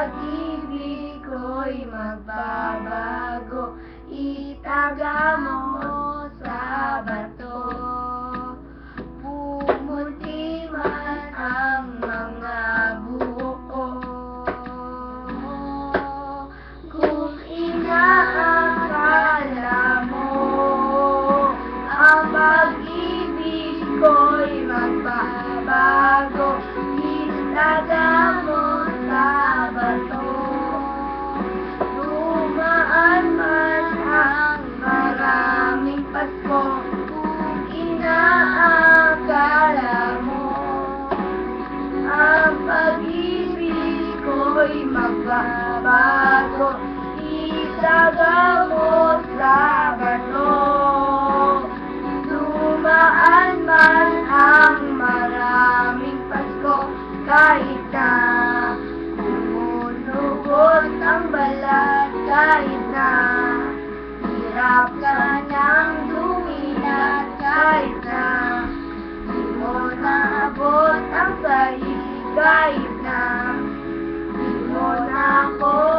pag-ibig ko'y magbabago, itaga mo sa bato. Pumuti man ang mga buhok ko, kung inaakala mo ang pag-ibig ko'y magbabago, itaga mo sa bato. Dumaan man ang maraming Pasko, kung inaakala mo ang pag-ibig ko'y magbabago, itaga mo sa bato. Dumaan man ang maraming Pasko, kahit na lumunugot ang balat, kahit na hirap ka ng lumilat, kahit na di mo naabot ang sahig, kahit na di mo na ako